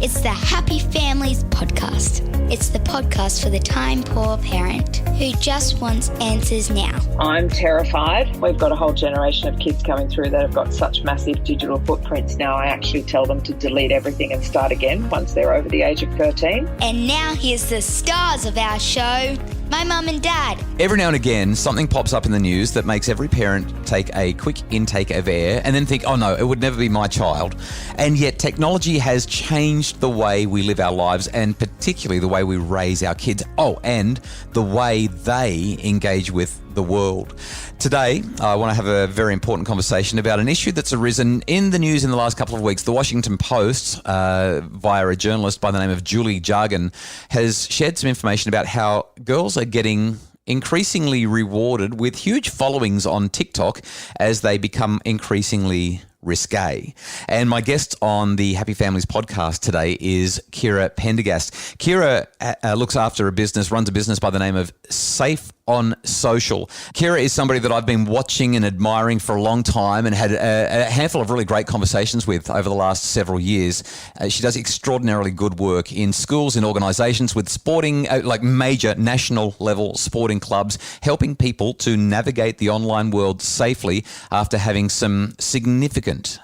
It's the Happy Families podcast. It's the podcast for the time-poor parent who just wants answers now. I'm terrified. We've got a whole generation of kids coming through that have got such massive digital footprints now. I actually tell them to delete everything and start again once they're over the age of 13. And now here's the stars of our show, my mum and dad. Every now and again, something pops up in the news that makes every parent take a quick intake of air and then think, oh no, it would never be my child. And yet technology has changed the way we live our lives and particularly the way we raise our kids. Oh, and the way they engage with the world. Today, I want to have a very important conversation about an issue that's arisen in the news in the last couple of weeks. The Washington Post, via a journalist by the name of Julie Jargon, has shared some information about how girls are getting increasingly rewarded with huge followings on TikTok as they become increasingly risque. And my guest on the Happy Families podcast today is Kirra Pendergast. Kirra looks after runs a business by the name of Safe on Social. Kirra is somebody that I've been watching and admiring for a long time and had a handful of really great conversations with over the last several years. She does extraordinarily good work in schools, in organisations, with sporting, like major national level sporting clubs, helping people to navigate the online world safely after having some significant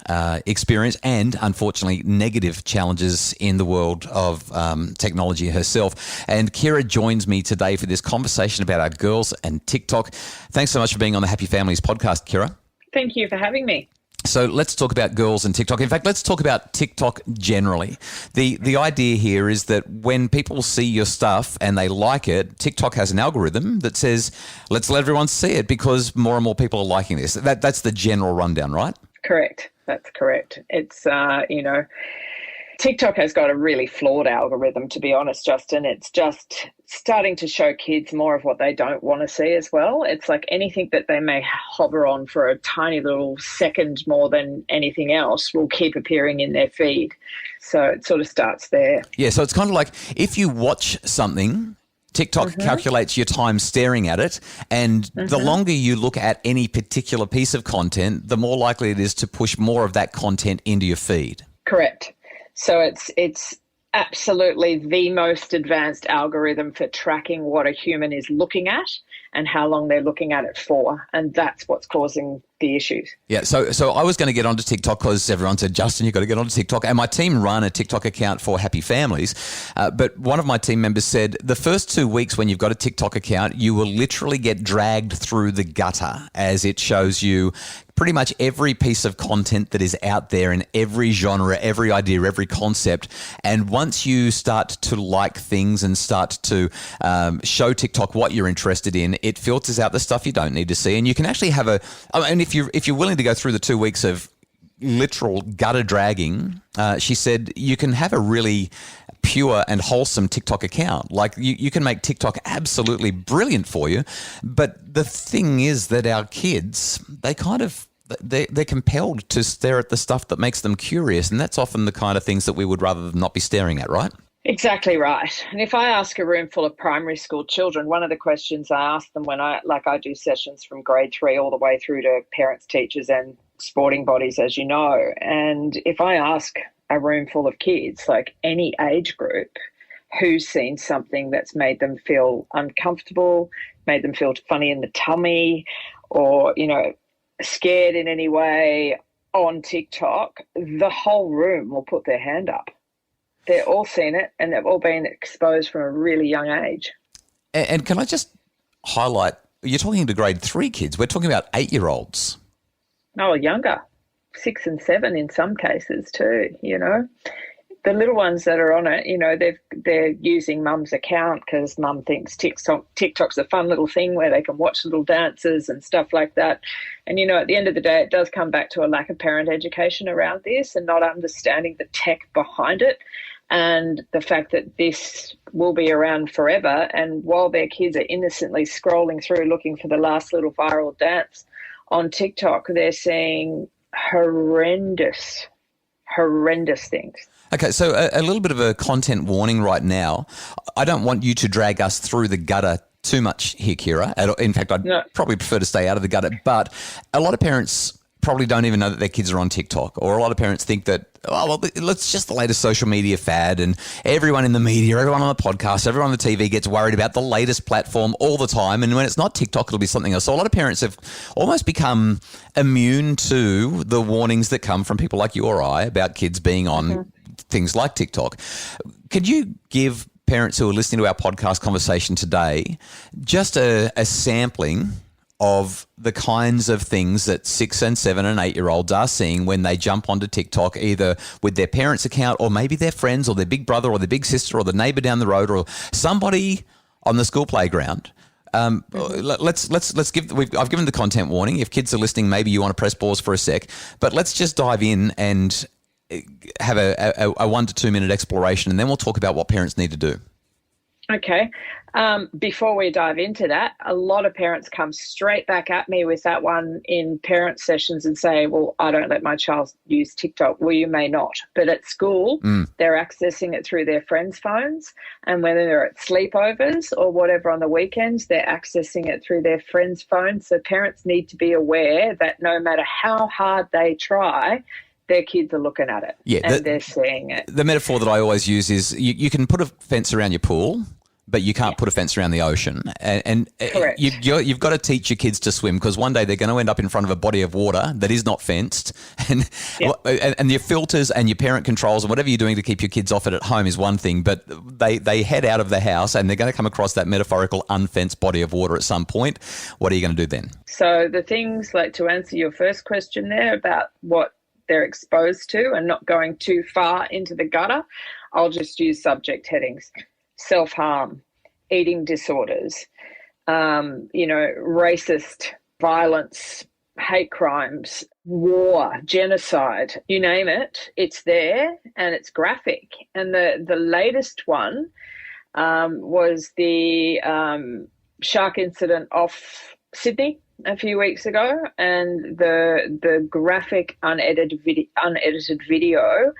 experience and, unfortunately, negative challenges in the world of technology herself. And Kirra joins me today for this conversation about our girls and TikTok. Thanks so much for being on the Happy Families podcast, Kirra. Thank you for having me. So let's talk about girls and TikTok. In fact, let's talk about TikTok generally. The idea here is that when people see your stuff and they like it, TikTok has an algorithm that says, let's let everyone see it because more and more people are liking this. That's the general rundown, right? Correct. That's correct. It's, TikTok has got a really flawed algorithm, to be honest, Justin. It's just starting to show kids more of what they don't want to see as well. It's like anything that they may hover on for a tiny little second more than anything else will keep appearing in their feed. So it sort of starts there. Yeah, so it's kind of like if you watch something, TikTok calculates your time staring at it, and the longer you look at any particular piece of content, the more likely it is to push more of that content into your feed. Correct. So it's absolutely the most advanced algorithm for tracking what a human is looking at and how long they're looking at it for. And that's what's causing the issues. Yeah, so I was going to get onto TikTok because everyone said, Justin, you've got to get onto TikTok. And my team run a TikTok account for Happy Families. But one of my team members said the first 2 weeks when you've got a TikTok account, you will literally get dragged through the gutter as it shows you pretty much every piece of content that is out there in every genre, every idea, every concept. And once you start to like things and start to show TikTok what you're interested in, it filters out the stuff you don't need to see. And you can actually have if you're willing to go through the 2 weeks of literal gutter dragging, she said you can have a really pure and wholesome TikTok account. Like you can make TikTok absolutely brilliant for you. But the thing is that our kids, they're compelled to stare at the stuff that makes them curious. And that's often the kind of things that we would rather than not be staring at, right? Exactly right. And if I ask a room full of primary school children, one of the questions I ask them when I do sessions from grade 3 all the way through to parents, teachers and sporting bodies, as you know, and if I ask a room full of kids, like any age group, who's seen something that's made them feel uncomfortable, made them feel funny in the tummy or, scared in any way on TikTok, the whole room will put their hand up. They're all seen it and they've all been exposed from a really young age. And can I just highlight, you're talking to grade 3 kids. We're talking about 8-year-olds. No, younger, 6 and 7 in some cases too, The little ones that are on it, they're using mum's account because mum thinks TikTok's a fun little thing where they can watch little dances and stuff like that. And, at the end of the day, it does come back to a lack of parent education around this and not understanding the tech behind it and the fact that this will be around forever. And while their kids are innocently scrolling through looking for the last little viral dance on TikTok, they're seeing horrendous things. Okay, so a little bit of a content warning right now. I don't want you to drag us through the gutter too much here, Kirra. In fact, I'd probably prefer to stay out of the gutter. But a lot of parents probably don't even know that their kids are on TikTok, or a lot of parents think that, oh, well, it's just the latest social media fad, and everyone in the media, everyone on the podcast, everyone on the TV gets worried about the latest platform all the time, and when it's not TikTok, it'll be something else. So a lot of parents have almost become immune to the warnings that come from people like you or I about kids being on things like TikTok. Could you give parents who are listening to our podcast conversation today just a sampling of the kinds of things that 6 and 7 and 8-year-olds are seeing when they jump onto TikTok, either with their parents' account or maybe their friends or their big brother or their big sister or the neighbour down the road or somebody on the school playground? Let's give. I've given the content warning. If kids are listening, maybe you want to press pause for a sec. But let's just dive in and have a 1 to 2 minute exploration, and then we'll talk about what parents need to do. Okay. Before we dive into that, a lot of parents come straight back at me with that one in parent sessions and say, well, I don't let my child use TikTok. Well, you may not. But at school, they're accessing it through their friends' phones. And whether they're at sleepovers or whatever on the weekends, they're accessing it through their friends' phones. So parents need to be aware that no matter how hard they try, their kids are looking at it and they're seeing it. The metaphor that I always use is you can put a fence around your pool, but you can't put a fence around the ocean. And you've got to teach your kids to swim, because one day they're going to end up in front of a body of water that is not fenced. And your filters and your parent controls and whatever you're doing to keep your kids off it at home is one thing, but they head out of the house and they're going to come across that metaphorical unfenced body of water at some point. What are you going to do then? So the things, like, to answer your first question there about what they're exposed to and not going too far into the gutter, I'll just use subject headings: self-harm, eating disorders, racist violence, hate crimes, war, genocide, you name it, it's there and it's graphic. And the latest one was the shark incident off Sydney a few weeks ago, and the graphic unedited video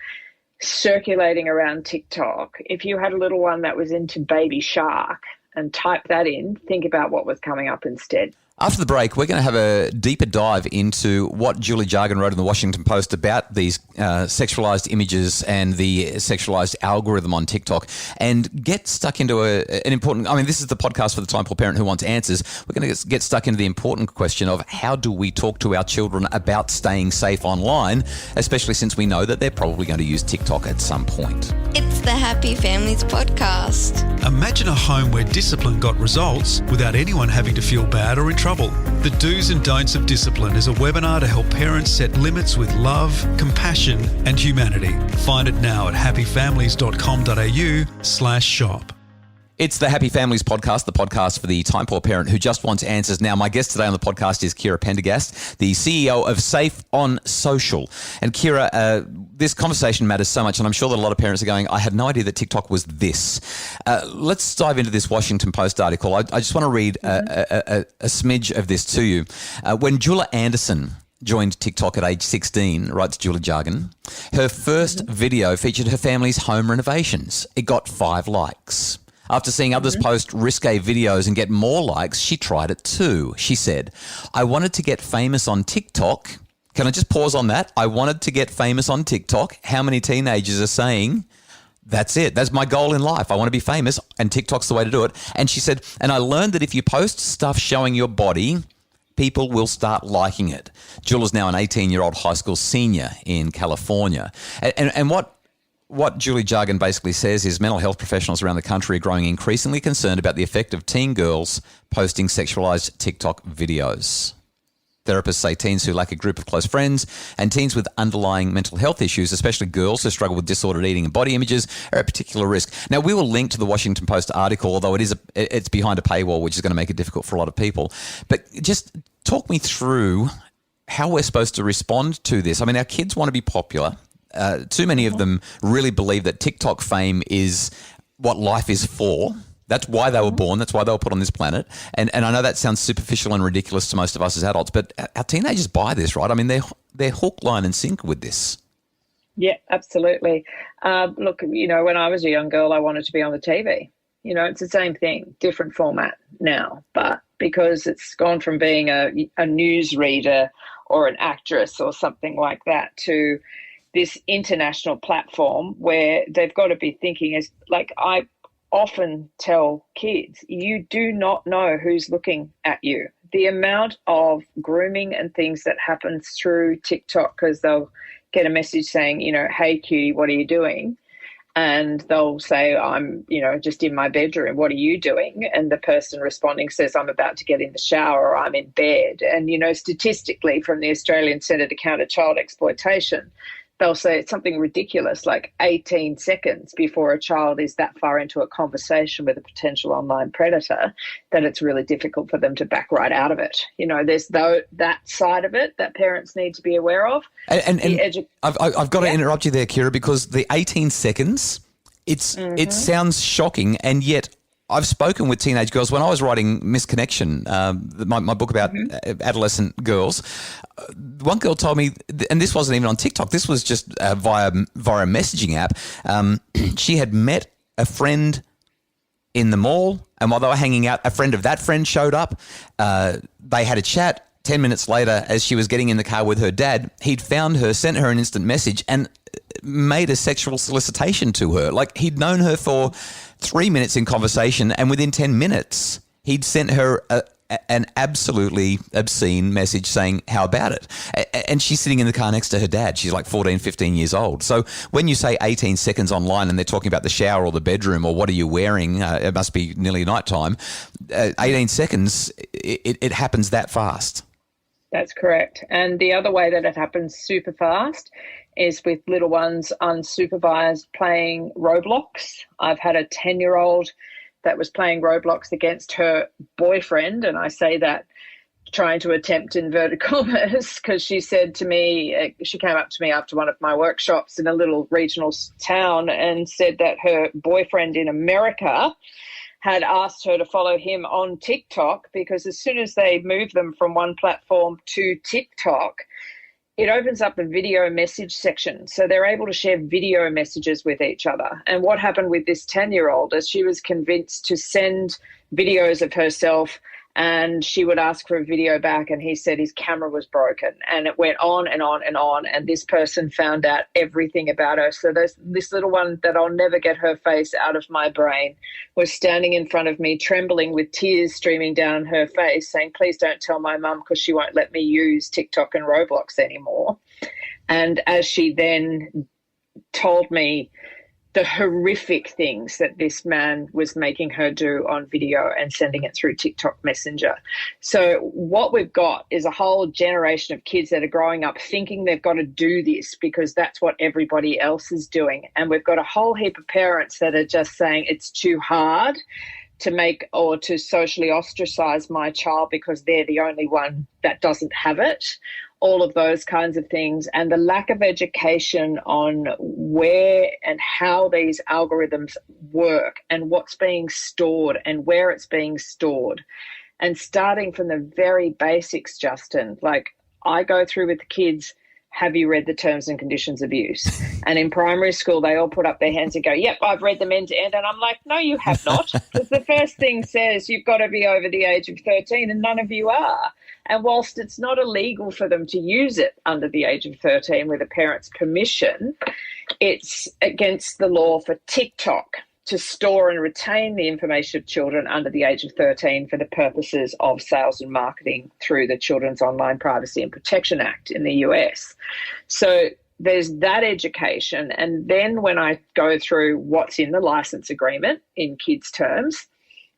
circulating around TikTok. If you had a little one that was into baby shark and type that in, think about what was coming up instead. After the break, we're going to have a deeper dive into what Julie Jargon wrote in the Washington Post about these sexualized images and the sexualized algorithm on TikTok, and get stuck into an important... I mean, this is the podcast for the time poor parent who wants answers. We're going to get stuck into the important question of how do we talk to our children about staying safe online, especially since we know that they're probably going to use TikTok at some point. It's the Happy Families Podcast. Imagine a home where discipline got results without anyone having to feel bad or in trouble. The Do's and Don'ts of Discipline is a webinar to help parents set limits with love, compassion and humanity. Find it now at happyfamilies.com.au/shop. It's the Happy Families Podcast, the podcast for the time poor parent who just wants answers. Now, my guest today on the podcast is Kirra Pendergast, the CEO of Safe on Social. And Kirra, this conversation matters so much, and I'm sure that a lot of parents are going, I had no idea that TikTok was this. Let's dive into this Washington Post article. I just want to read a smidge of this to you. When Julia Anderson joined TikTok at age 16, writes Julie Jargon, her first video featured her family's home renovations. It got 5 likes. After seeing others post risque videos and get more likes, she tried it too. She said, I wanted to get famous on TikTok. Can I just pause on that? I wanted to get famous on TikTok. How many teenagers are saying, that's it. That's my goal in life. I want to be famous, and TikTok's the way to do it. And she said, and I learned that if you post stuff showing your body, people will start liking it. Julia's now an 18-year-old high school senior in California. And what Julie Jargon basically says is mental health professionals around the country are growing increasingly concerned about the effect of teen girls posting sexualized TikTok videos. Therapists say teens who lack a group of close friends and teens with underlying mental health issues, especially girls who struggle with disordered eating and body images, are at particular risk. Now, we will link to the Washington Post article, although it's behind a paywall, which is going to make it difficult for a lot of people. But just talk me through how we're supposed to respond to this. I mean, our kids want to be popular. Too many of them really believe that TikTok fame is what life is for. That's why they were born. That's why they were put on this planet. And I know that sounds superficial and ridiculous to most of us as adults, but our teenagers buy this, right? I mean, they're hook, line and sinker with this. Yeah, absolutely. Look, when I was a young girl, I wanted to be on the TV. It's the same thing, different format now. But because it's gone from being a news reader or an actress or something like that to this international platform where they've got to be thinking as like I often tell kids, you do not know who's looking at you. The amount of grooming and things that happens through TikTok, because they'll get a message saying, hey, cutie, what are you doing? And they'll say, I'm, just in my bedroom. What are you doing? And the person responding says, I'm about to get in the shower or I'm in bed. And, statistically from the Australian Centre to Counter Child Exploitation, they'll say it's something ridiculous, like 18 seconds before a child is that far into a conversation with a potential online predator that it's really difficult for them to back right out of it. There's that side of it that parents need to be aware of. And I've got to interrupt you there, Kirra, because the 18 seconds, it sounds shocking, and yet I've spoken with teenage girls. When I was writing Misconnection, my book about adolescent girls, one girl told me, and this wasn't even on TikTok, this was just via a messaging app, she had met a friend in the mall, and while they were hanging out, a friend of that friend showed up. They had a chat. 10 minutes later, as she was getting in the car with her dad, he'd found her, sent her an instant message, and made a sexual solicitation to her. Like, he'd known her for 3 minutes in conversation, and within 10 minutes, he'd sent her an absolutely obscene message saying, how about it? And she's sitting in the car next to her dad. She's like 14, 15 years old. So when you say 18 seconds online and they're talking about the shower or the bedroom or what are you wearing, it must be nearly nighttime, 18 seconds, it happens that fast. That's correct. And the other way that it happens super fast is with little ones unsupervised playing Roblox. I've had a 10-year-old that was playing Roblox against her boyfriend, and I say that trying to attempt inverted commas because she said to me, she came up to me after one of my workshops in a little regional town and said that her boyfriend in America had asked her to follow him on TikTok because as soon as they move them from one platform to TikTok, it opens up a video message section. So they're able to share video messages with each other. And what happened with this 10-year-old is she was convinced to send videos of herself and she would ask for a video back and he said his camera was broken. And it went on and on and on. And this person found out everything about her. So this little one that I'll never get her face out of my brain was standing in front of me, trembling with tears streaming down her face, saying, please don't tell my mum because she won't let me use TikTok and Roblox anymore. And as she then told me the horrific things that this man was making her do on video and sending it through TikTok Messenger. So what we've got is a whole generation of kids that are growing up thinking they've got to do this because that's what everybody else is doing. And we've got a whole heap of parents that are just saying it's too hard to make or to socially ostracize my child because they're the only one that doesn't have it. All of those kinds of things, and the lack of education on where and how these algorithms work and what's being stored and where it's being stored. And starting from the very basics, Justin, like I go through with the kids, have you read the terms and conditions of use? And in primary school, they all put up their hands and go, yep, I've read them end to end. And I'm like, no, you have not. Because the first thing says you've got to be over the age of 13 and none of you are. And whilst it's not illegal for them to use it under the age of 13 with a parent's permission, it's against the law for TikTok to store and retain the information of children under the age of 13 for the purposes of sales and marketing through the Children's Online Privacy and Protection Act in the US. So there's that education. And then when I go through what's in the license agreement in kids' terms,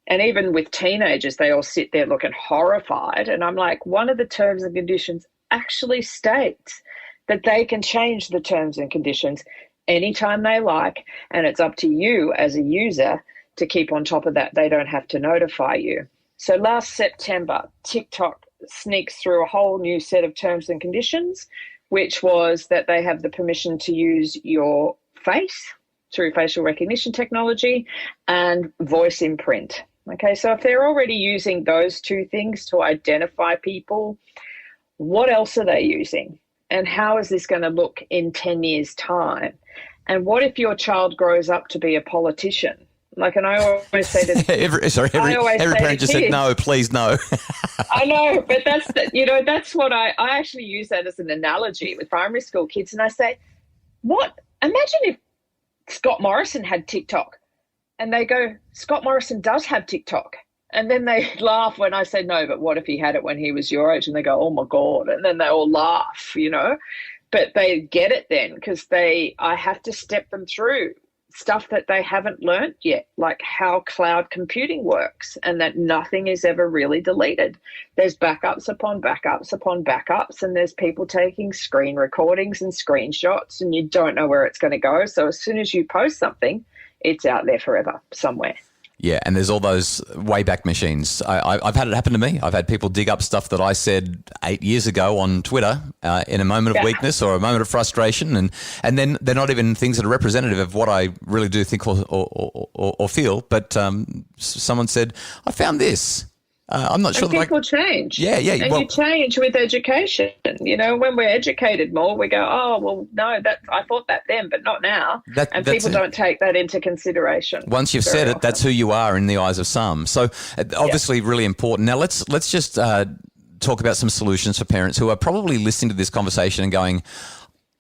and even with teenagers, they all sit there looking horrified. And I'm like, one of the terms and conditions actually states that they can change the terms and conditions anytime they like. And it's up to you as a user to keep on top of that. They don't have to notify you. So last September, TikTok sneaks through a whole new set of terms and conditions, which was that they have the permission to use your face through facial recognition technology and voice imprint. Okay, so if they're already using those two things to identify people, what else are they using? And how is this going to look in 10 years' time? And what if your child grows up to be a politician? Like, and I always say to every parent just said, no, please, no. I know, but that's what I actually use that as an analogy with primary school kids. And I say, imagine if Scott Morrison had TikTok. And they go, Scott Morrison does have TikTok. And then they laugh when I say, no, but what if he had it when he was your age? And they go, oh, my God. And then they all laugh, But they get it then because I have to step them through stuff that they haven't learnt yet, like how cloud computing works and that nothing is ever really deleted. There's backups upon backups upon backups, and there's people taking screen recordings and screenshots, and you don't know where it's going to go. So as soon as you post something, it's out there forever somewhere. Yeah, and there's all those Wayback Machines. I've had it happen to me. I've had people dig up stuff that I said 8 years ago on Twitter in a moment of weakness or a moment of frustration, and then they're not even things that are representative of what I really do think or feel. But someone said, I found this. I'm not sure. And people change. Yeah. And you change with education. When we're educated more, we go, oh, well, no, I thought that then, but not now. And people don't take that into consideration. Once you've said it, that's who you are in the eyes of some. So obviously really important. Now let's just talk about some solutions for parents who are probably listening to this conversation and going,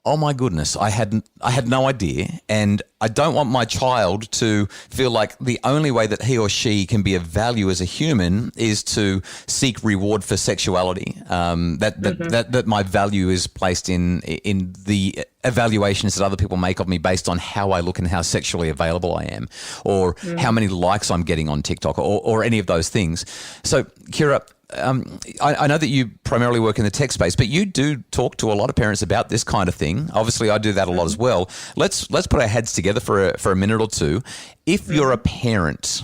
oh my goodness, I had no idea, and I don't want my child to feel like the only way that he or she can be of value as a human is to seek reward for sexuality. That my value is placed in the evaluations that other people make of me based on how I look and how sexually available I am, or how many likes I'm getting on TikTok, or any of those things. So, Kirra, I know that you primarily work in the tech space, but you do talk to a lot of parents about this kind of thing. Obviously, I do that a lot as well. Let's put our heads together for a minute or two. If you're a parent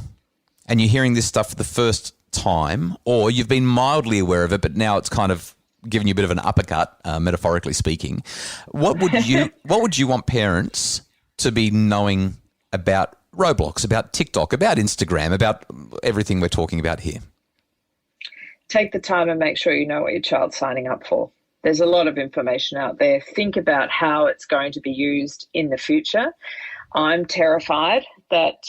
and you're hearing this stuff for the first time, or you've been mildly aware of it, but now it's kind of giving you a bit of an uppercut, metaphorically speaking, what would you want parents to be knowing about Roblox, about TikTok, about Instagram, about everything we're talking about here? Take the time and make sure you know what your child's signing up for. There's a lot of information out there. Think about how it's going to be used in the future. I'm terrified that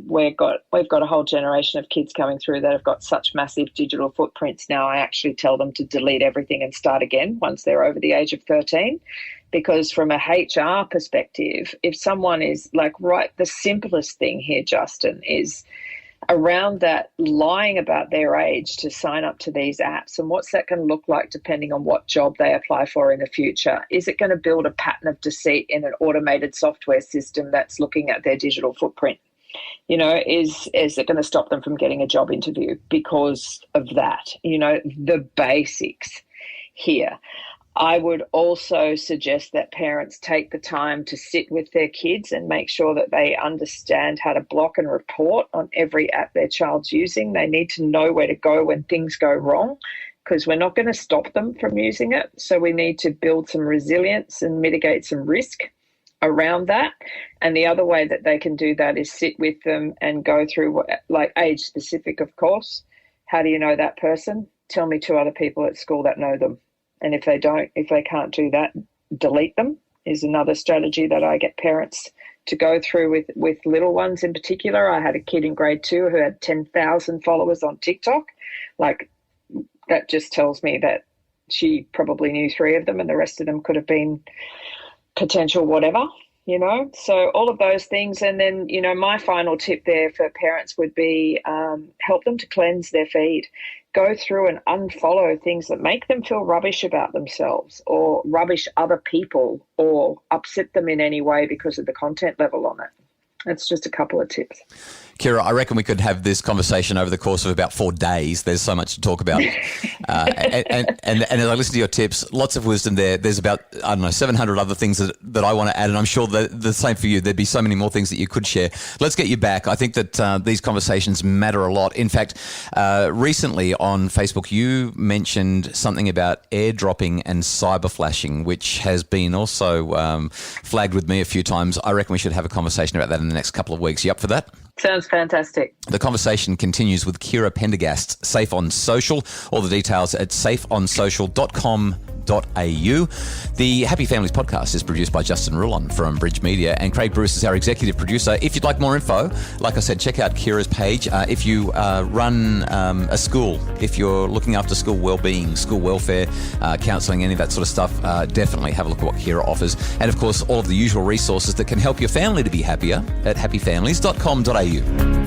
we've got a whole generation of kids coming through that have got such massive digital footprints now. I actually tell them to delete everything and start again once they're over the age of 13. Because from a HR perspective, if someone is the simplest thing here, Justin, is around that lying about their age to sign up to these apps, and what's that going to look like depending on what job they apply for in the future? Is it going to build a pattern of deceit in an automated software system that's looking at their digital footprint? Is it going to stop them from getting a job interview because of that? The basics here. I would also suggest that parents take the time to sit with their kids and make sure that they understand how to block and report on every app their child's using. They need to know where to go when things go wrong, because we're not going to stop them from using it. So we need to build some resilience and mitigate some risk around that. And the other way that they can do that is sit with them and go through, age specific, of course. How do you know that person? Tell me 2 other people at school that know them. And if they can't do that, delete them is another strategy that I get parents to go through with little ones in particular. I had a kid in grade 2 who had 10,000 followers on TikTok. That just tells me that she probably knew 3 of them and the rest of them could have been potential whatever, So all of those things. And then, my final tip there for parents would be help them to cleanse their feed. Go through and unfollow things that make them feel rubbish about themselves or rubbish other people or upset them in any way because of the content level on it. That's just a couple of tips. Kirra, I reckon we could have this conversation over the course of about 4 days. There's so much to talk about. And as I listen to your tips, lots of wisdom there. There's about, 700 other things that I want to add, and I'm sure that the same for you. There'd be so many more things that you could share. Let's get you back. I think that these conversations matter a lot. In fact, recently on Facebook, you mentioned something about airdropping and cyber flashing, which has been also flagged with me a few times. I reckon we should have a conversation about that in the next couple of weeks. You up for that? Sounds fantastic. The conversation continues with Kirra Pendergast, Safe on Social. All the details at safeonsocial.com.au. The Happy Families podcast is produced by Justin Rulon from Bridge Media, and Craig Bruce is our executive producer. If you'd like more info, like I said, check out Kirra's page. If you run a school, if you're looking after school wellbeing, school welfare, counselling, any of that sort of stuff, definitely have a look at what Kirra offers. And of course, all of the usual resources that can help your family to be happier at happyfamilies.com.au.